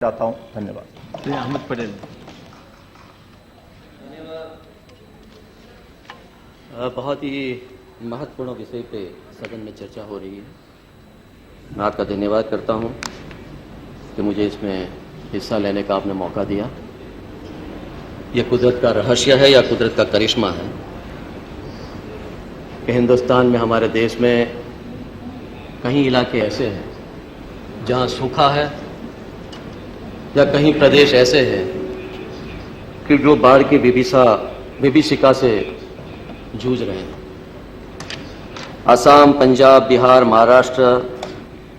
चाहता हूं। धन्यवाद। श्री अहमद पटेल। बहुत ही महत्वपूर्ण विषय पे सदन में चर्चा हो रही है। मैं आपका धन्यवाद करता हूं कि मुझे इसमें हिस्सा लेने का आपने मौका दिया। यह कुदरत का रहस्य है या कुदरत का करिश्मा है कि हिंदुस्तान में, हमारे देश में कहीं इलाके ऐसे हैं जहां सूखा है, या कहीं प्रदेश ऐसे हैं कि जो बाढ़ की विभीषिका से जूझ रहे हैं। असम, पंजाब, बिहार, महाराष्ट्र,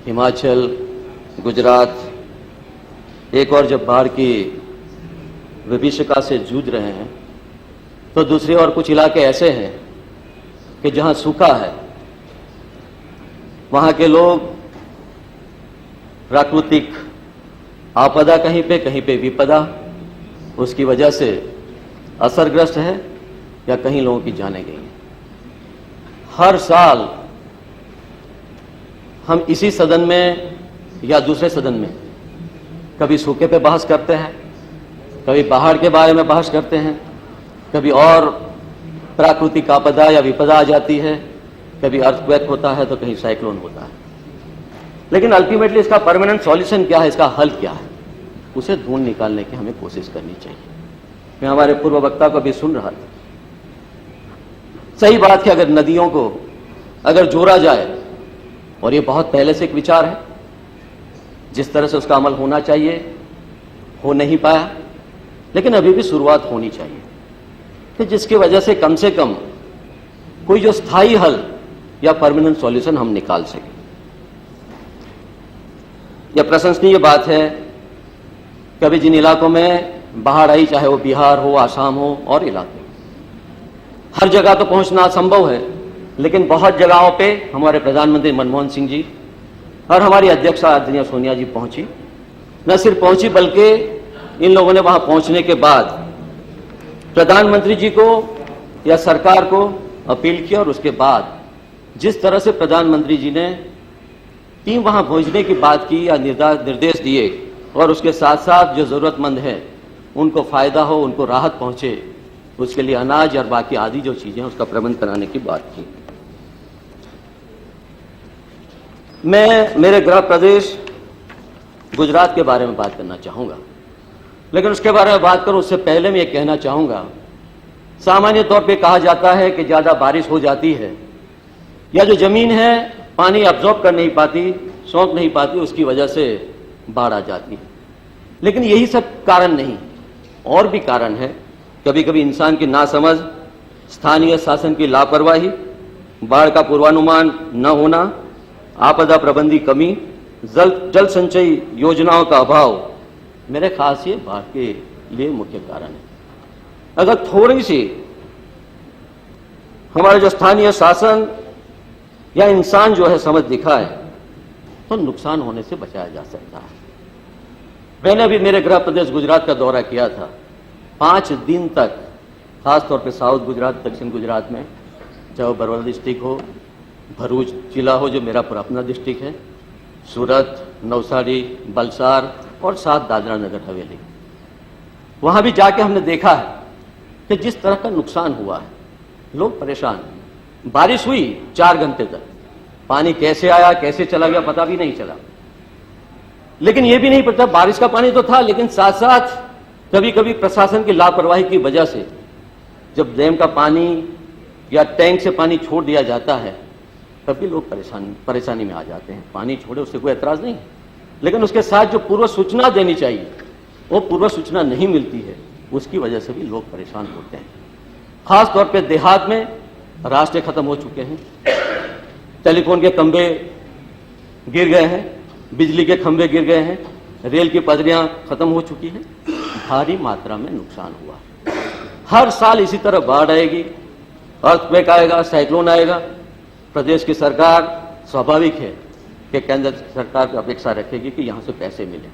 हिमाचल, गुजरात, एक और जब बाढ़ की विभीषिका से जूझ रहे हैं, तो दूसरे और कुछ इलाके ऐसे हैं कि जहां सूखा है, वहां के लोग प्राकृतिक आपदा कहीं पे विपदा, उसकी वजह से असरग्रस्त है या कहीं लोगों की जानें गई हैं। हर साल हम इसी सदन में या दूसरे सदन में कभी सूखे पे बहस करते हैं, कभी बाढ़ के बारे में बहस करते हैं, कभी और प्राकृतिक आपदा या विपदा आ जाती है, कभी अर्थक्वेक होता है तो कहीं साइक्लोन होता है। लेकिन अल्टीमेटली इसका परमानेंट सॉल्यूशन क्या है, इसका हल क्या है, उसे ढूंढ निकालने की हमें कोशिश करनी चाहिए। मैं हमारे पूर्व वक्ता को भी सुन रहा था। सही बात है, अगर नदियों को अगर जोड़ा जाए, और ये बहुत पहले से एक विचार है, जिस तरह से उसका अमल होना चाहिए हो नहीं पाया, लेकिन अभी भी शुरुआत होनी चाहिए कि जिसकी वजह से कम कोई जो स्थायी हल या परमानेंट सॉल्यूशन हम निकाल सकें। यह प्रशंसनीय बात है कि अभी जिन इलाकों में बाढ़ आई, चाहे वो बिहार हो, आसाम हो और इलाके, हर जगह तो पहुंचना असंभव है, लेकिन बहुत जगहों पे हमारे प्रधानमंत्री मनमोहन सिंह जी और हमारी अध्यक्षा आदरणीय सोनिया जी पहुंची। न सिर्फ पहुंची बल्कि इन लोगों ने वहां पहुंचने के बाद प्रधानमंत्री जी को या सरकार को अपील की, और उसके बाद जिस तरह से प्रधानमंत्री जी ने टीम वहां पहुंचने की बात की या निर्देश दिए, और उसके साथ साथ जो जरूरतमंद है उनको फायदा हो, उनको राहत पहुंचे, उसके लिए अनाज और बाकी आदि जो चीजें उसका प्रबंध कराने की बात की। मैं मेरे गृह प्रदेश गुजरात के बारे में बात करना चाहूंगा, लेकिन उसके बारे में बात करूं उससे पहले मैं ये कहना चाहूंगा, सामान्य तौर पे कहा जाता है कि ज्यादा बारिश हो जाती है या जो जमीन है पानी अब्जॉर्ब कर नहीं पाती, सोख नहीं पाती, उसकी वजह से बाढ़ आ जाती है। लेकिन यही सब कारण नहीं, और भी कारण है। कभी कभी इंसान की नासमझ, स्थानीय शासन की लापरवाही, बाढ़ का पूर्वानुमान न होना, आपदा प्रबंधी कमी, जल संचय योजनाओं का अभाव, मेरे ख्याल से बाढ़ के लिए मुख्य कारण है। अगर थोड़ी सी हमारे जो स्थानीय शासन या इंसान जो है समझ दिखाए, तो नुकसान होने से बचाया जा सकता है। मैंने अभी मेरे गृह प्रदेश गुजरात का दौरा किया था। 5 दिन तक, खासतौर पे साउथ गुजरात, दक्षिण गुजरात में, चाहे वो बरौदा डिस्ट्रिक्ट हो, भरूच जिला हो जो मेरा अपना डिस्ट्रिक्ट है, सूरत, नवसारी, बलसार और साथ दादरा नगर हवेली, वहां भी जाके हमने देखा है कि जिस तरह का नुकसान हुआ है, लोग परेशान। बारिश हुई 4 घंटे तक, पानी कैसे आया कैसे चला गया पता भी नहीं चला। लेकिन यह भी नहीं पता, बारिश का पानी तो था, लेकिन साथ साथ कभी कभी प्रशासन की लापरवाही की वजह से जब डैम का पानी या टैंक से पानी छोड़ दिया जाता है, तब भी लोग परेशानी में आ जाते हैं। पानी छोड़े उससे कोई एतराज नहीं, लेकिन उसके साथ जो पूर्व सूचना देनी चाहिए वो पूर्व सूचना नहीं मिलती है, उसकी वजह से भी लोग परेशान होते हैं। खास तौर पे देहात में रास्ते खत्म हो चुके हैं, टेलीफोन के खंभे गिर गए हैं, बिजली के खंभे गिर गए हैं, रेल की पटरियां खत्म हो चुकी हैं, भारी मात्रा में नुकसान हुआ। हर साल इसी तरह बाढ़ आएगी, अर्थक्वेक आएगा, साइक्लोन आएगा। प्रदेश की सरकार स्वाभाविक है कि केंद्र सरकार की अपेक्षा रखेगी कि यहां से पैसे मिले,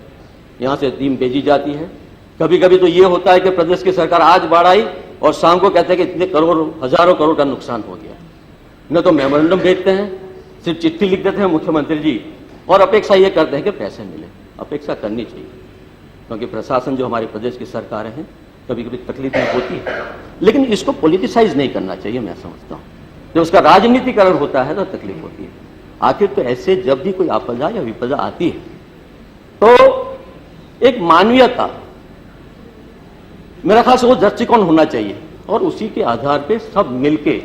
यहां से टीम भेजी जाती है। कभी कभी तो ये होता है कि प्रदेश की सरकार आज बाढ़ आई और शाम को कहते हैं कि इतने करोड़, हजारों करोड़ का नुकसान हो गया। न तो मेमोरेंडम भेजते हैं, सिर्फ चिट्ठी लिख देते हैं मुख्यमंत्री जी, और अपेक्षा ये करते हैं कि पैसे मिले। अपेक्षा करनी चाहिए, क्योंकि प्रशासन जो हमारे प्रदेश की सरकारें हैं कभी कभी तकलीफें होती है, लेकिन इसको पॉलिटिसाइज नहीं करना चाहिए। मैं समझता हूँ जब उसका राजनीतिकरण होता है तो तकलीफ होती है। आखिर तो ऐसे जब भी कोई आपदा या विपदा आती है तो एक मानवीयता, मेरा ख्याल से वो दृष्टिकोण होना चाहिए और उसी के आधार पे सब मिलके,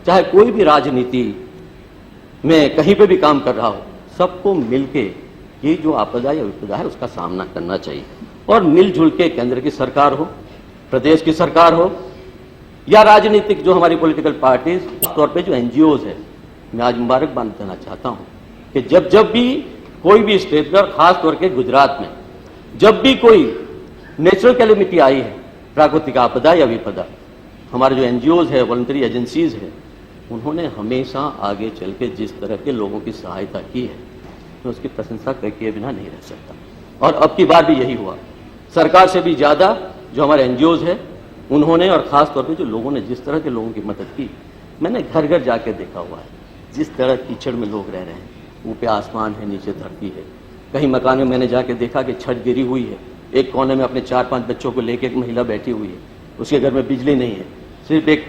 चाहे कोई भी राजनीति में कहीं पे भी काम कर रहा हो, सबको मिलके ये जो आपदा या विपदा है उसका सामना करना चाहिए। और मिलजुल के केंद्र की सरकार हो, प्रदेश की सरकार हो या राजनीतिक जो हमारी पॉलिटिकल पार्टीज, तौर पे जो एनजीओज है, मैं आज मुबारकबाद देना चाहता हूं कि जब भी कोई भी स्टेट पर, खास तौर के गुजरात में जब भी कोई नेचुरल कैलेमिटी आई है, प्राकृतिक आपदा या विपदा, हमारे जो एनजीओज है, वॉलंटरी एजेंसीज है, उन्होंने हमेशा आगे चल के जिस तरह के लोगों की सहायता की है, मैं उसकी प्रशंसा किए बिना नहीं रह सकता। और अब की बार भी यही हुआ। सरकार से भी ज़्यादा जो हमारे एनजीओज है उन्होंने, और ख़ास तौर पे जो लोगों ने जिस तरह के लोगों की मदद की, मैंने घर घर जाके देखा हुआ है जिस तरह कीचड़ में लोग रह रहे हैं, ऊपर आसमान है, नीचे धरती है। कहीं मकान में मैंने जाके देखा कि छत गिरी हुई है, एक कोने में अपने 4-5 बच्चों को लेकर एक महिला बैठी हुई है, उसके घर में बिजली नहीं है, सिर्फ एक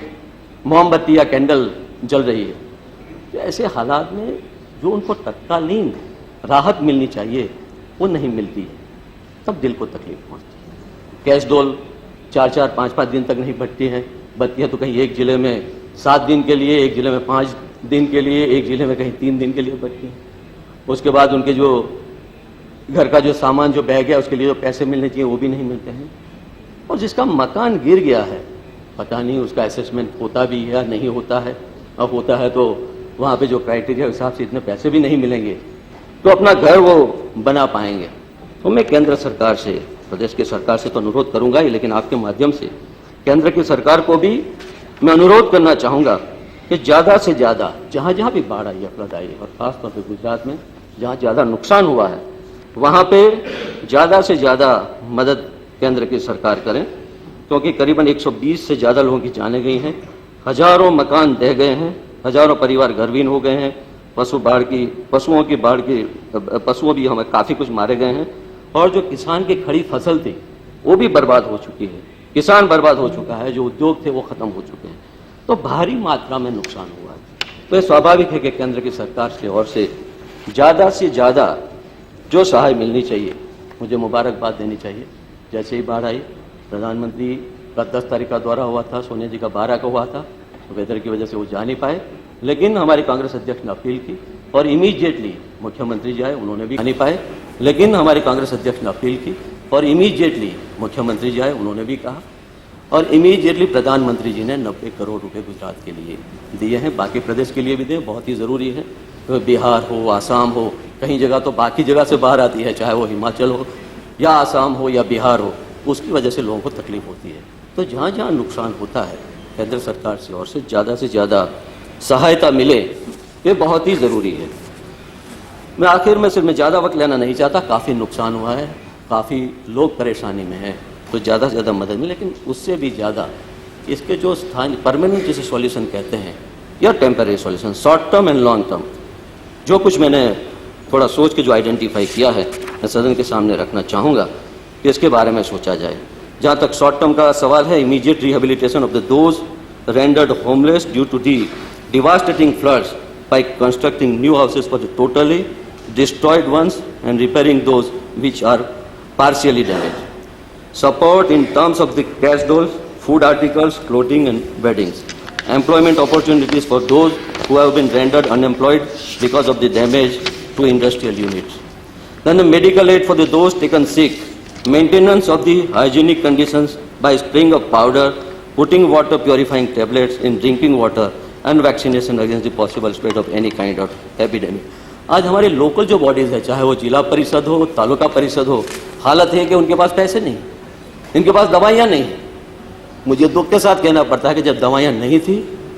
मोमबत्ती या कैंडल जल रही है। तो ऐसे हालात में जो उनको तत्कालीन राहत मिलनी चाहिए वो नहीं मिलती है, तब दिल को तकलीफ पहुंचती है। गैस डोल 4-4, 5-5 दिन तक नहीं बचती है, बत्तियाँ तो कहीं एक जिले में 7 दिन के लिए, एक जिले में 5 दिन के लिए, एक जिले में कहीं 3 दिन के लिए बचती हैं। उसके बाद उनके जो घर का जो सामान जो बह गया उसके लिए जो पैसे मिलने चाहिए वो भी नहीं मिलते हैं। और जिसका मकान गिर गया है, पता नहीं उसका असेसमेंट होता भी है या नहीं होता है। अब होता है तो वहाँ पे जो क्राइटेरिया के हिसाब से इतने पैसे भी नहीं मिलेंगे तो अपना घर वो बना पाएंगे। तो मैं केंद्र सरकार से, प्रदेश की सरकार से तो अनुरोध करूंगा ही, लेकिन आपके माध्यम से केंद्र की सरकार को भी मैं अनुरोध करना चाहूँगा कि ज़्यादा से ज़्यादा जहाँ जहाँ भी बाढ़ आई है, फ्लड आई है, और ख़ासतौर पर गुजरात में जहाँ ज़्यादा नुकसान हुआ है वहाँ पे ज़्यादा से ज़्यादा मदद केंद्र की सरकार करें, क्योंकि करीबन 120 से ज़्यादा लोगों की जानें गई हैं, हजारों मकान ढह गए हैं, हजारों परिवार घरविहीन हो गए हैं, पशुओं भी हमें काफ़ी कुछ मारे गए हैं, और जो किसान की खड़ी फसल थी वो भी बर्बाद हो चुकी है, किसान बर्बाद हो चुका है, जो उद्योग थे वो ख़त्म हो चुके हैं। तो भारी मात्रा में नुकसान हुआ है। तो ये स्वाभाविक है कि केंद्र की सरकार से और से ज़्यादा जो सहाय मिलनी चाहिए, मुझे मुबारकबाद देनी चाहिए। जैसे ही बाढ़ आई, प्रधानमंत्री का 10 तारीख का दौरा हुआ था, सोनिया जी का 12 का हुआ था, तो वेदर की वजह से वो जा नहीं पाए, लेकिन हमारी कांग्रेस अध्यक्ष ने अपील की और इमीडिएटली मुख्यमंत्री जी आए, उन्होंने भी नहीं पाए, लेकिन हमारी कांग्रेस अध्यक्ष ने अपील की और इमीडिएटली मुख्यमंत्री जी आए, उन्होंने भी कहा, और इमीडिएटली प्रधानमंत्री जी ने 90 करोड़ रुपए गुजरात के लिए दिए हैं, बाकी प्रदेश के लिए भी दें, बहुत ही ज़रूरी है। तो बिहार हो, आसाम हो, कहीं जगह तो बाकी जगह से बाहर आती है, चाहे वो हिमाचल हो या आसाम हो या बिहार हो, उसकी वजह से लोगों को तकलीफ होती है। तो जहाँ जहाँ नुकसान होता है केंद्र सरकार से और से ज़्यादा सहायता मिले, ये बहुत ही ज़रूरी है। मैं आखिर में सिर्फ मैं ज़्यादा वक्त लेना नहीं चाहता, काफ़ी नुकसान हुआ है, काफ़ी लोग परेशानी में हैं, तो ज़्यादा से ज़्यादा मदद मिले, लेकिन उससे भी ज़्यादा इसके जो स्थानीय परमानेंट जिसे सॉल्यूशन कहते हैं या temporary solution, short term and long term, जो कुछ मैंने थोड़ा सोच के जो आइडेंटिफाई किया है, मैं सदन के सामने रखना चाहूँगा कि इसके बारे में सोचा जाए। जहाँ तक शॉर्ट टर्म का सवाल है, immediate rehabilitation of the those rendered homeless due to the devastating floods by constructing new houses for the totally destroyed ones and repairing those which are partially damaged. Support in terms of the cash dolls, food articles, clothing and beddings. Employment opportunities for those who have been rendered unemployed because of the damage to industrial units. Then the medical aid for those taken sick. Maintenance of the hygienic conditions by spraying of powder, putting water purifying tablets in drinking water and vaccination against the possible spread of any kind of epidemic. आज हमारे local जो bodies है, चाहे वो जिला परिषद हो, तालुका परिषद हो, हालत है कि उनके पास पैसे नहीं, इनके पास दवाइयाँ नहीं। मुझे दुख के साथ कहना पड़ता है कि जब दवाइयाँ नहीं थी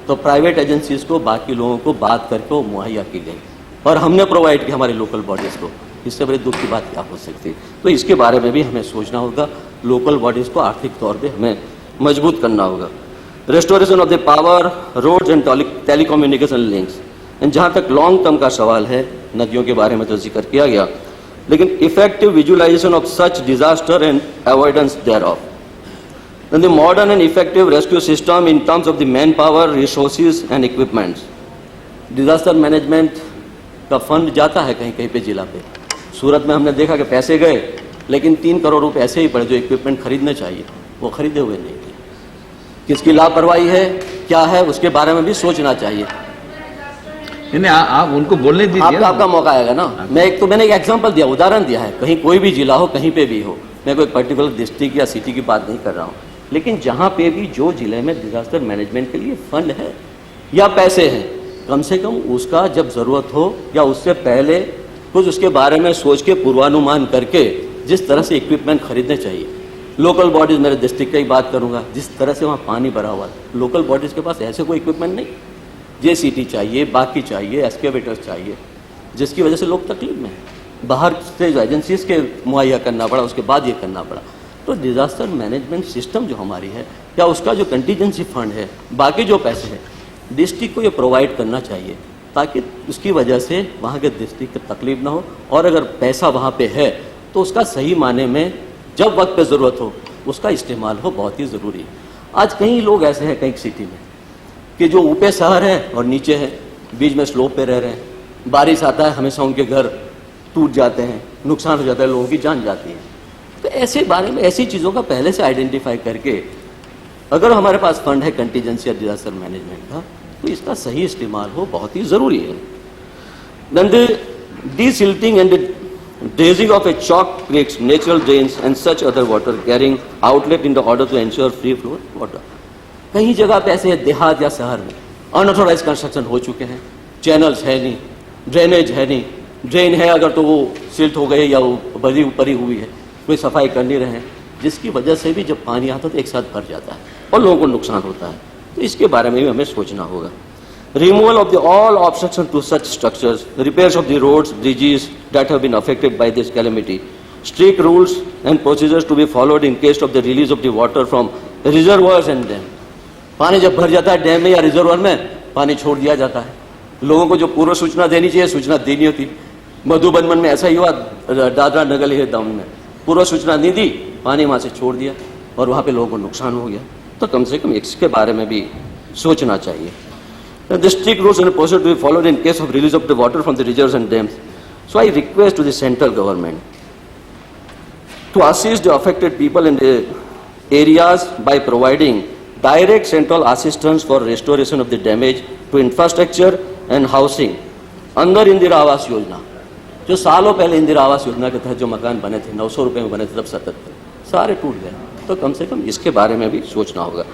तो प्राइवेट एजेंसीज़ को, बाकी लोगों को बात करके वो मुहैया की गई और हमने प्रोवाइड किया हमारे लोकल बॉडीज़ को। इससे बड़ी दुख की बात क्या हो सकती है? तो इसके बारे में भी हमें सोचना होगा, लोकल बॉडीज़ को आर्थिक तौर पर हमें मजबूत करना होगा। Restoration of the power, roads and telecommunication links. जहाँ तक लॉन्ग टर्म का सवाल है, नदियों के बारे में तो जिक्र किया गया, लेकिन effective visualisation of such disaster and avoidance thereof. Then the modern and effective rescue system in terms of the manpower, resources and equipments. Disaster management का फंड जाता है कहीं कहीं पे जिला पे। सूरत में हमने देखा कि पैसे गए, लेकिन 3 करोड़ रुपए ऐसे ही पड़े जो इक्विपमेंट खरीदने चाहिए, वो खरीदे हुए नहीं थे। किसकी लापरवाही है, क्या है, उसके बारे में भी सोचना चाहिए। नहीं, आप उनको बोलने दीजिए। आपका मौका आएगा ना। मैंने एक एग्जांपल दिया, उदाहरण दिया है। कहीं कोई भी जिला हो, कहीं पे भी हो, मैं कोई पर्टिकुलर डिस्ट्रिक्ट या सिटी की बात नहीं कर रहा हूँ, लेकिन जहाँ पे भी जो जिले में डिजास्टर मैनेजमेंट के लिए फंड है या पैसे हैं, कम से कम उसका जब जरूरत हो या उससे पहले कुछ उसके बारे में सोच के पूर्वानुमान करके जिस तरह से इक्विपमेंट खरीदने चाहिए। लोकल बॉडीज, मेरे डिस्ट्रिक्ट की बात करूंगा, जिस तरह से वहाँ पानी भरा हुआ है, लोकल बॉडीज के पास ऐसे कोई इक्विपमेंट नहीं। जेसीटी चाहिए, बाकी चाहिए, एक्सकेवेटर्स चाहिए, जिसकी वजह से लोग तकलीफ में हैं। बाहर से जो एजेंसीज के मुहैया करना पड़ा, उसके बाद ये करना पड़ा। तो डिजास्टर मैनेजमेंट सिस्टम जो हमारी है, या उसका जो कंटीजेंसी फंड है, बाकी जो पैसे हैं, डिस्ट्रिक्ट को ये प्रोवाइड करना चाहिए, ताकि उसकी वजह से वहाँ के डिस्ट्रिक्ट को तकलीफ ना हो। और अगर पैसा वहाँ पे है तो उसका सही माने में जब वक्त पे ज़रूरत हो उसका इस्तेमाल हो, बहुत ही ज़रूरी है। आज कई लोग ऐसे हैं कई सिटी में कि जो ऊपर शहर है और नीचे है, बीच में स्लोप पे रह रहे हैं। बारिश आता है, हमेशा उनके घर टूट जाते हैं, नुकसान हो जाता है, लोगों की जान जाती है। तो ऐसे बारे में, ऐसी चीज़ों का पहले से आइडेंटिफाई करके अगर हमारे पास फंड है कंटीजेंसी या डिजास्टर मैनेजमेंट का, तो इसका सही इस्तेमाल हो, बहुत ही ज़रूरी है। Then the desilting and dredging of a chalk creeks, natural drains and such other water carrying outlet in the order to ensure free flow water. कई जगह पे ऐसे देहात या शहर में अनऑथोराइज कंस्ट्रक्शन हो चुके हैं, चैनल्स है नहीं, ड्रेनेज है नहीं, ड्रेन है अगर तो वो सिल्ट हो गए या वो भरी हुई है, कोई सफाई कर नहीं रहे हैं, जिसकी वजह से भी जब पानी आता है तो एक साथ भर जाता है और लोगों को नुकसान होता है। तो इसके बारे में भी हमें सोचना होगा। Removal of all obstructions to such structures, repairs of the roads, bridges that have been affected by this calamity, strict rules and procedures to be followed in case of the release of the water from reservoirs and dam. पानी जब भर जाता है dam में या reservoir में, पानी छोड़ दिया जाता है। लोगों को जो पूर्व सूचना देनी चाहिए, सूचना देनी होती। मधुबन में ऐसा ही हुआ, दादरा नगर हवेली में पूर्व सूचना नहीं दी, पानी वहाँ से छोड़ दिया और वहाँ पे लोगों को नुकसान हो गया। तो कम से कम इसके बारे में भी सोचना चाहिए। The strict rules and procedures to be followed in case of release of the water from the reservoirs and dams. So I request to the central government to assist the affected people in the areas by providing direct central assistance for restoration of the damage to infrastructure and housing under Indira Awas Yojana. जो सालों पहले इंदिरा आवास योजना के तहत जो मकान बने थे, 900 रुपए में बने थे, तब 77 सारे टूट गए। तो कम से कम इसके बारे में भी सोचना होगा।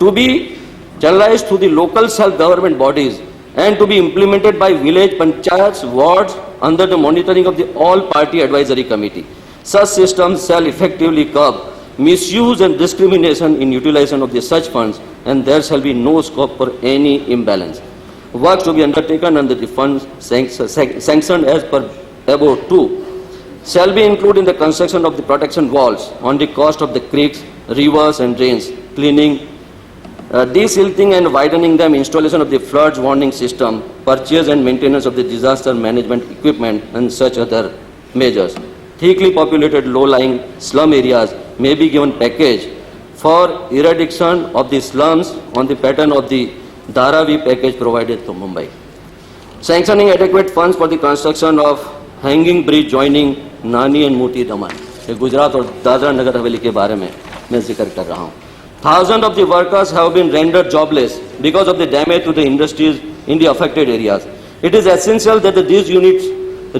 To be channelized through the local self-government bodies and to be implemented by village panchayats, wards under the monitoring of the all-party advisory committee. Such systems shall effectively curb misuse and discrimination in utilization of the such funds, and there shall be no scope for any imbalance. Works to be undertaken under the funds sanctioned as per above 2 shall be included in the construction of the protection walls on the cost of the creeks, rivers and drains, cleaning, desilting and widening them, installation of the floods warning system, purchase and maintenance of the disaster management equipment and such other measures. Thickly populated low-lying slum areas may be given package for eradication of the slums on the pattern of the Dharavi package provided to Mumbai. Sanctioning adequate funds for the construction of hanging bridge joining Nani and Muti Daman. ये गुजरात और दादरा नगर हवेली के बारे में मैं जिक्र कर रहा हूँ। Thousands of the workers have been rendered jobless because of the damage to the industries in the affected areas. It is essential that these units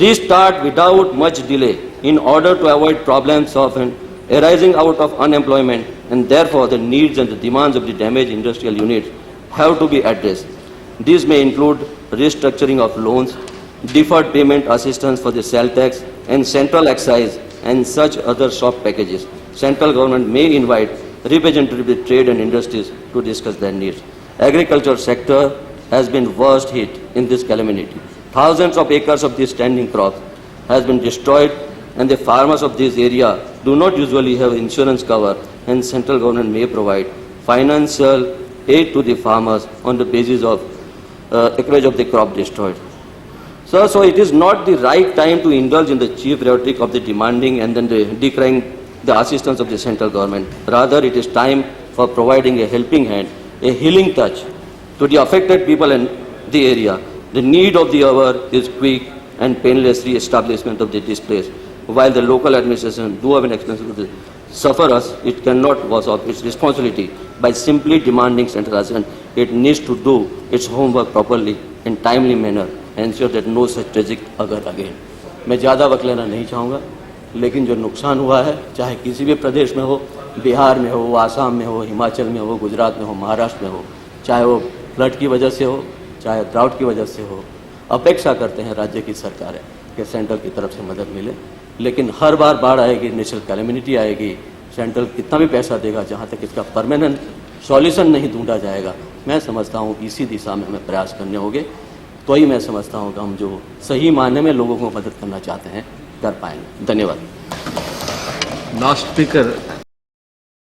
restart without much delay in order to avoid problems of arising out of unemployment, and therefore the needs and the demands of the damaged industrial units have to be addressed. These may include restructuring of loans, deferred payment assistance for the sale tax and central excise and such other soft packages. Central government may invite representatives of trade and industries to discuss their needs. Agriculture sector has been worst hit in this calamity. Thousands of acres of these standing crops has been destroyed, and the farmers of this area do not usually have insurance cover, and central government may provide financial aid to the farmers on the basis of acreage of the crop destroyed. Sir, so it is not the right time to indulge in the cheap rhetoric of the demanding and then the decrying the assistance of the central government. Rather, it is time for providing a helping hand, a healing touch to the affected people in the area. The need of the hour is quick and painless re-establishment of the displaced. While the local administration do have an expensive to suffer us, it cannot was of its responsibility by simply demanding centralization. It needs to do its homework properly in timely manner and ensure that no such tragic occur again. मैं ज़्यादा वक्त लेना नहीं चाहूँगा, लेकिन जो नुकसान हुआ है, चाहे किसी भी प्रदेश में हो, बिहार में हो, आसाम में हो, हिमाचल में हो, गुजरात में हो, महाराष्ट्र में हो, चाहे वो फ्लड की वजह से हो, चाहे ड्राउट की वजह से हो, अपेक्षा करते हैं राज्य की सरकारें कि सेंट्रल की तरफ से मदद मिले। लेकिन हर बार बाढ़ आएगी, नेचुरल कैलेमिटी आएगी, सेंट्रल कितना भी पैसा देगा, जहाँ तक इसका परमानेंट सॉल्यूशन नहीं ढूंढा जाएगा, मैं समझता हूँ कि इसी दिशा में हमें प्रयास करने होंगे, तो ही मैं समझता हूँ कि हम जो सही मायने में लोगों को मदद करना चाहते हैं कर पाएंगे। धन्यवाद। Last speaker